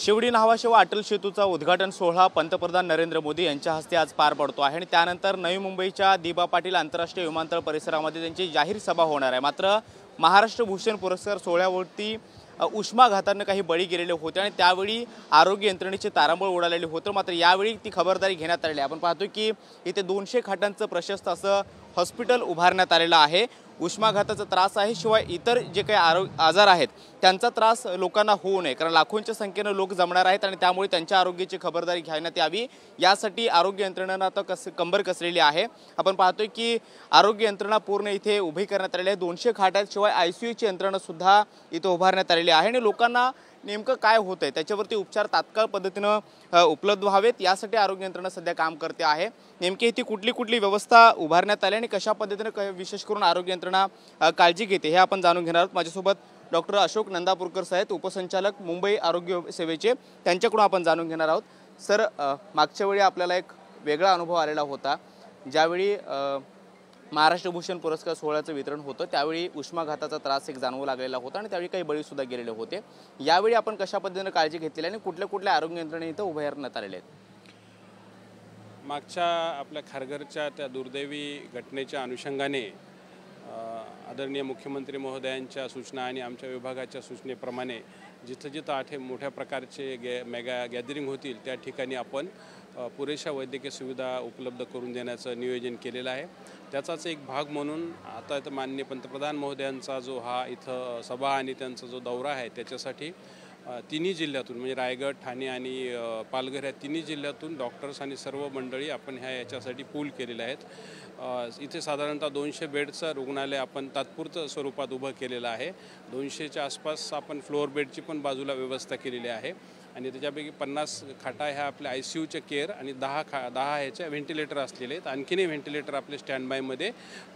शिवडी न्हावाशेवा अटल सेतूचा उद्घाटन सोहळा पंतप्रधान नरेंद्र मोदी यांच्या हस्ते आज पार पडतो आहे आणि त्यानंतर नवी मुंबईच्या दिबा पाटील आंतरराष्ट्रीय विमानतळ परिसरामध्ये त्यांची जाहीर सभा होणार आहे। मात्र महाराष्ट्र भूषण पुरस्कार सोहळ्यावरती उष्माघाताने काही बळी गेलेले होते आणि त्यावेळी आरोग्य यंत्रणेचे तारांबळ उडालेले होते। मात्र यावेळी ती खबरदारी घेण्यात आली। आपण पाहतो की इथे 200 खाटांचं प्रशस्त असं हॉस्पिटल उभारण्यात आलेलं आहे। उष्माघाताचा त्रास आहे, शिवाय इतर जे काही आजार आहेत त्यांचा त्रास लोकांना होऊ नये, कारण लाखोंच्या संख्येने लोक जमणार आहेत आणि त्यामुळे त्यांच्या आरोग्याची खबरदारी घेण्यात यावी यासाठी आरोग्य यंत्रणेनं आता कंबर कसलेली आहे। आपण पाहतोय की आरोग्य यंत्रणा पूर्ण इथे उभी करण्यात आलेली आहे। 200 खाटा शिवाय आयसीयूची यंत्रणा सुद्धा इथे उभारण्यात आलेली आहे आणि लोकांना नेमकं काय होतंय त्याच्यावरती उपचार तात्काळ पद्धतीने उपलब्ध व्हावेत यासाठी आरोग्य यंत्रणा सध्या काम करते आहे। नेमकी ती कुठली व्यवस्था उभारण्यात आली आणि कशा पद्धतीने विशेष करून आरोग्य यंत्रणा काळजी घेते हे आपण जाणून घेणार आहोत। माझ्यासोबत डॉक्टर अशोक नंदापूरकर साहेब, उपसंचालक मुंबई आरोग्य सेवेचे, त्यांच्याकडून आपण जाणून घेणार आहोत। सर, मागच्या वेळी आपल्याला एक वेगळा अनुभव आलेला होता, ज्यावेळी महाराष्ट्र भूषण पुरस्कार सोहळ्याचं वितरण होतं त्यावेळी उष्माघाताचा त्रास एक जाणवू लागलेला होता आणि त्यावेळी काही बळी सुद्धा गेलेले होते। यावेळी आपण कशा पद्धतीने काळजी घेतलेली आणि कुठल्या आरोग्य यंत्रणे इथं उभारण्यात आलेले आहेत? मागच्या आपल्या खारघरच्या त्या दुर्दैवी घटनेच्या अनुषंगाने आदरणीय मुख्यमंत्री महोदयांच्या सूचना आणि आमच्या विभागाच्या सूचनेप्रमाणे जिथं मोठ्या प्रकारचे मेगा गॅदरिंग होतील त्या ठिकाणी आपण पुरेशा वैद्यकीय सुविधा उपलब्ध करून देण्याचं नियोजन केलेलं आहे। त्याचाच एक भाग म्हणून आता माननीय पंतप्रधान महोदयांचा जो हा इथं सभा आणि त्यांचा जो दौरा आहे त्याच्यासाठी तिन्ही जिल्ह्यातून म्हणजे रायगड, ठाणे आणि पालघर या तिन्ही जिल्ह्यातून डॉक्टर्स आणि सर्व मंडळी आपण याच्यासाठी पूल केलेले आहेत। इथे साधारणतः 200 बेडचं रुग्णालय आपण तात्पुरतं स्वरूपात उभं केलेलं आहे। 200च्या आसपास आपण फ्लोअर बेडची पण बाजूला व्यवस्था केलेली आहे आणि त्याच्यापैकी 50 खाटा ह्या आपल्या ICUच्या केअर आणि 10 ह्याच्या व्हेंटिलेटर असलेले आहेत। आणखीनही व्हेंटिलेटर आपले स्टँडबायमध्ये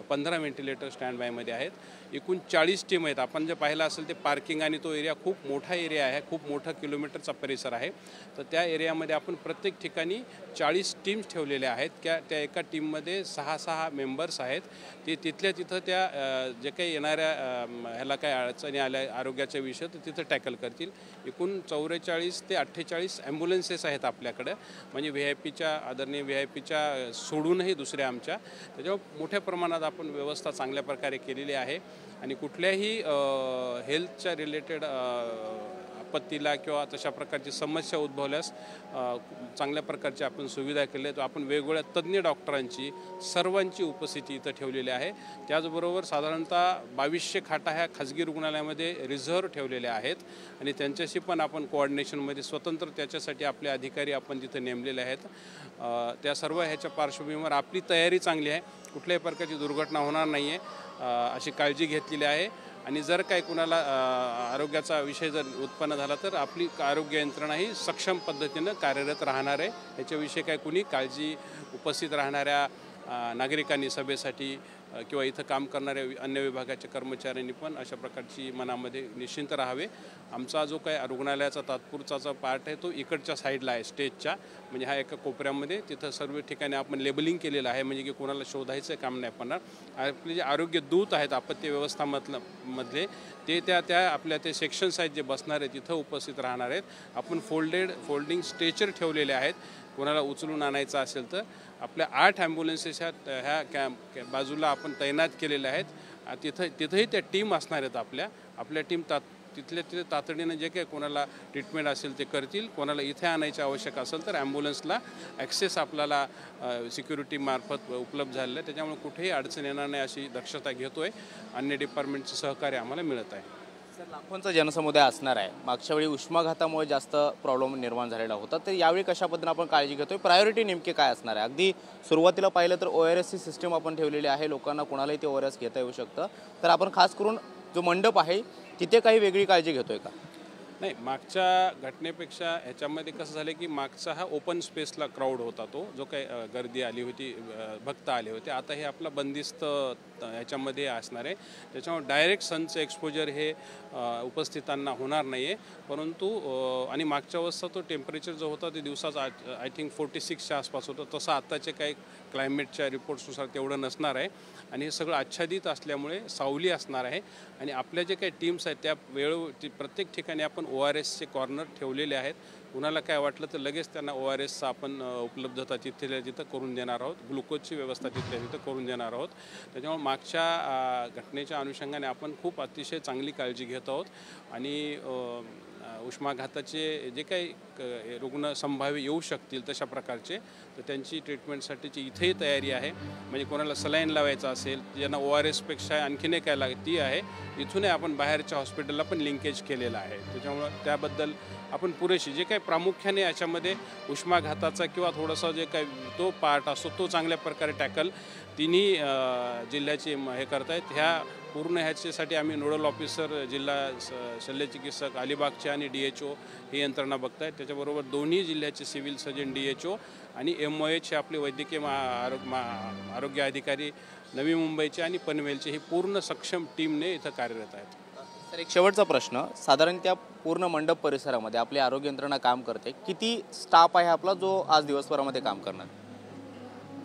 15 व्हेंटिलेटर स्टँडबायमध्ये आहेत। एकूण 40 टीम आहेत। आपण जे पाहिलं असेल ते पार्किंग आणि तो एरिया खूप मोठा एरिया आहे, खूप मोठा किलोमीटरचा परिसर आहे। तर त्या एरियामध्ये आपण प्रत्येक ठिकाणी 40 टीम्स ठेवलेल्या आहेत। त्या एका टीममध्ये 6 मेंबर्स आहेत। ते तिथल्या तिथं त्या जे काही येणाऱ्या ह्याला काही अडचणी आल्या आरोग्याच्या विषय तर तिथं टॅकल करतील। एकूण 44 ते 48 ॲम्ब्युलन्सेस आहेत आपल्याकडं, म्हणजे VIPच्या आदरणीय VIPच्या सोडूनही दुसऱ्या आमच्या, त्याच्यावर मोठ्या प्रमाणात आपण व्यवस्था चांगल्या प्रकारे केलेली आहे आणि कुठल्याही हेल्थच्या रिलेटेड आपत्तीला किंवा तशा प्रकारची समस्या उद्भवल्यास चांगल्या प्रकारची आपण सुविधा केल्या आहेत। आपण वेगवेगळ्या तज्ज्ञ डॉक्टरांची सर्वांची उपस्थिती इथं ठेवलेली आहे। त्याचबरोबर साधारणतः 2200 खाटा ह्या खाजगी रुग्णालयामध्ये रिझर्व्ह ठेवलेल्या आहेत आणि त्यांच्याशी पण आपण कोऑर्डिनेशनमध्ये स्वतंत्र त्याच्यासाठी आपले अधिकारी आपण तिथे नेमलेले आहेत। त्या सर्व ह्याच्या पार्श्वभूमीवर आपली तयारी चांगली आहे, कुठल्याही प्रकारची दुर्घटना होणार नाही आहे अशी काळजी घेतलेली आहे आणि जर काही कुणाला आरोग्याचा विषय जर उत्पन्न झाला तर आपली आरोग्य यंत्रणा ही सक्षम पद्धतीनं कार्यरत राहणार आहे। याच्याविषयी काही कुणी काळजी उपस्थित राहणाऱ्या नागरिकांनी सभेसाठी किंवा इथं काम करणाऱ्या अन्य विभागाच्या कर्मचाऱ्यांनी पण अशा प्रकारची मनामध्ये निश्चिंत राहावे। आमचा जो काही रुग्णालयाचा तात्पुरताचा पार्ट आहे तो इकडच्या साईडला आहे स्टेजच्या, म्हणजे हा एका कोपऱ्यामध्ये, तिथं सर्व ठिकाणी आपण लेबलिंग केलेलं आहे म्हणजे की कोणाला शोधायचं काम नाही पडणार। आपले जे आरोग्य दूत आहेत आपत्ती व्यवस्थामधले ते त्या आपल्या ते सेक्शन्स आहेत जे बसणार आहेत तिथं उपस्थित राहणार आहेत। आपण फोल्डिंग स्ट्रेचर ठेवलेले आहेत, कोणाला उचलून आणायचं असेल तर आपल्या 8 ॲम्ब्युलन्सेस ह्या बाजूला आपण तैनात केलेल्या आहेत। तिथंही त्या टीम असणार आहेत आपल्या टीम तिथे तातडीनं जे काही कोणाला ट्रीटमेंट असेल ते करतील। कोणाला इथे आणायचं आवश्यक असेल तर ॲम्ब्युलन्सला ॲक्सेस आपल्याला सिक्युरिटी मार्फत उपलब्ध झालेलं आहे, त्याच्यामुळे कुठेही अडचण येणार नाही अशी दक्षता घेतोय। अन्य डिपार्टमेंटचं सहकार्य आम्हाला मिळत आहे। सर, लाखोंचा जनसमुदाय असणार आहे, मागच्या वेळी उष्माघातामुळे जास्त प्रॉब्लेम निर्माण झालेला होता, तर यावेळी कशा पद्धतीने आपण काळजी घेतोय, प्रायोरिटी नेमके काय असणार आहे? अगदी सुरुवातीला पाहिलं तर ORSची सिस्टीम आपण ठेवलेली आहे, लोकांना कोणालाही ते ORS घेता येऊ शकतं, तर आपण खास करून जो मंडप आहे तिथे काही वेगळी काळजी घेतोय का? नाही, मागच्या घटनेपेक्षा ह्याच्यामध्ये कसं झालं की मागचा हा ओपन स्पेसला क्राऊड होता, तो जो काही गर्दी आली होती, भक्त आले होते। आता हे आपला बंदिस्त ह्याच्यामध्ये असणार आहे, त्याच्यामुळे डायरेक्ट सनचं एक्सपोजर हे उपस्थितांना होणार नाही आहे। परंतु आणि मागच्या वर्षाचा तो टेम्परेचर जो होता ते दिवसाचा आय थिंक 46च्या आसपास होतं, तसं आत्ताचे काही क्लायमेटच्या रिपोर्ट्सनुसार तेवढं नसणार आहे आणि हे सगळं आच्छादित असल्यामुळे सावली असणार आहे आणि आपल्या जे काही टीम्स आहेत त्या प्रत्येक ठिकाणी आपण ORSचे कॉर्नर ठेवलेले आहेत. कुणाला काय वाटलं तर लगेच त्यांना ORSचा आपण उपलब्धता तिथल्या तिथं करून देणार आहोत. ग्लुकोजची व्यवस्था तिथल्या तिथं करून देणार आहोत. त्याच्यामुळे मागच्या घटनेच्या अनुषंगाने आपण खूप अतिशय चांगली काळजी घेत आहोत आणि उष्माघाताचे जे काही रुग्ण संभाव्य येऊ शकतील तशा प्रकारचे तर त्यांची ट्रीटमेंटसाठीची इथेही तयारी आहे. म्हणजे कोणाला सलाईन लावायचं असेल ज्यांना ORSपेक्षा आणखीन काय लागेल ती आहे. इथूनही आपण बाहेरच्या हॉस्पिटलला पण लिंकेज केलेलं आहे. त्याच्यामुळं त्याबद्दल आपण पुरेशी जे काही प्रामुख्याने याच्यामध्ये उष्माघाताचा किंवा थोडासा जे काही तो पार्ट असतो तो चांगल्या प्रकारे टॅकल तिन्ही जिल्ह्याचे हे करतायत. ह्या पूर्ण ह्याच्यासाठी आम्ही नोडल ऑफिसर जिल्हा शल्यचिकित्सक अलिबागचे आणि DHO ही यंत्रणा बघतायत. त्याच्याबरोबर दोन्ही जिल्ह्याचे सिव्हिल सर्जन DHO आणि MOH हे आपले वैद्यकीय आरोग्य अधिकारी नवी मुंबईचे आणि पनवेलचे ही पूर्ण सक्षम टीमने इथं कार्यरत आहेत. तर एक शेवटचा प्रश्न, साधारण त्या पूर्ण मंडप परिसरामध्ये आपली आरोग्य यंत्रणा काम करते, किती स्टाफ आहे आपला जो आज दिवसभरामध्ये काम करणार?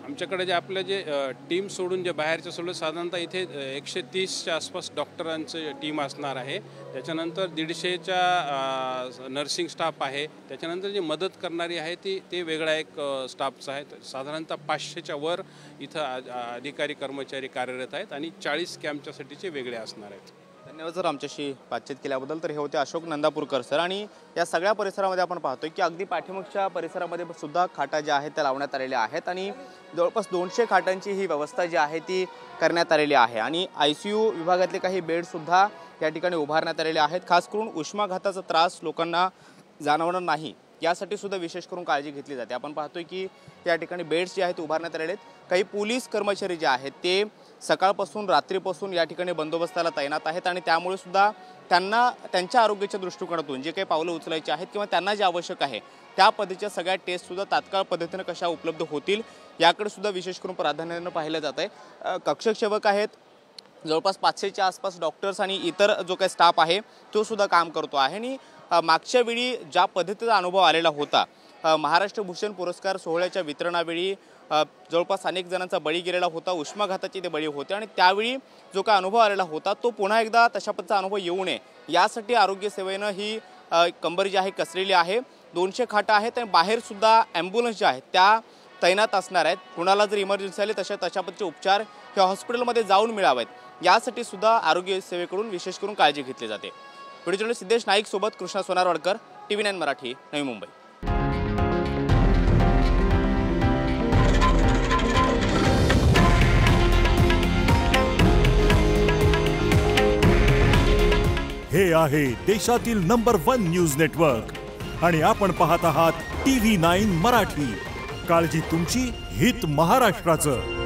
आमच्याकडे जे आपलं जे टीम सोडून जे बाहेरचे सोडलं साधारणतः इथे 130च्या आसपास डॉक्टरांचं टीम असणार आहे. त्याच्यानंतर 150च्या नर्सिंग स्टाफ आहे. त्याच्यानंतर जी मदत करणारी आहे ते वेगळा एक स्टाफचा आहे. साधारणतः 500च्या वर इथं अधिकारी कर्मचारी कार्यरत आहेत आणि 40 कॅम्पच्यासाठीचे वेगळे असणार आहेत. धन्यवाद सर आमच्याशी बातचीत केल्याबद्दल. तर हे होते अशोक नंदापूरकर सर. आणि या सगळ्या परिसरामध्ये आपण पाहतोय की अगदी पाठीमागच्या परिसरामध्ये सुद्धा खाटा ज्या आहेत त्या लावण्यात आलेल्या आहेत आणि जवळपास 200 खाटांची ही व्यवस्था जी आहे ती करण्यात आलेली आहे आणि ICU विभागातले काही बेडसुद्धा या ठिकाणी उभारण्यात आलेले आहेत. खास करून उष्माघाताचा त्रास लोकांना जाणवणार नाही यासाठी सुद्धा विशेष करून काळजी घेतली जाते. आपण पाहतोय की या ठिकाणी बेड्स जे आहेत ते उभारण्यात आलेले आहेत. काही पोलीस कर्मचारी जे आहेत ते सकाळपासून रात्रीपासून या ठिकाणी बंदोबस्ताला तैनात आहेत आणि त्यामुळे सुद्धा त्यांना त्यांच्या आरोग्याच्या दृष्टिकोनातून जे काही पावलं उचलायची आहेत किंवा त्यांना जे आवश्यक आहे त्या पद्धतीच्या सगळ्या टेस्टसुद्धा तात्काळ पद्धतीनं कशा उपलब्ध होतील याकडे सुद्धा विशेष करून प्राधान्यानं पाहिलं जात आहे. कक्षक सेवक आहेत, जवळपास 500च्या आसपास डॉक्टर्स आणि इतर जो काही स्टाफ आहे तो सुद्धा काम करतो आहे. आणि मागच्या वेळी ज्या पद्धतीचा अनुभव आलेला होता, महाराष्ट्र भूषण पुरस्कार सोहळ्याच्या वितरणावेळी जवळपास अनेक जणांचा बळी गेलेला होता, उष्माघाताचे ते बळी होते आणि त्यावेळी जो काय अनुभव आलेला होता तो पुन्हा एकदा तशा पद्धतीचा अनुभव येऊ नये यासाठी आरोग्य सेवेनं ही कंबर जी आहे कसलेली आहे. 200 खाटा आहेत आणि बाहेरसुद्धा ॲम्ब्युलन्स ज्या आहेत त्या तैनात असणार आहेत. कुणाला जर इमर्जन्सी आली तशा पद्धतीचे उपचार हे हॉस्पिटलमध्ये जाऊन मिळावेत यासाठी सुद्धा आरोग्य सेवेकडून विशेष करून काळजी घेतली जाते. व्हिडिओ जर्नलिस्ट सिद्धेश नाईक सोबत कृष्णा सोनारवाडकर, TV9 मराठी, नवी मुंबई. हे आहे देशातील नंबर 1 न्यूज नेटवर्क आणि आपण पाहत आहात TV9 मराठी. काळजी तुमची, हित महाराष्ट्राचं.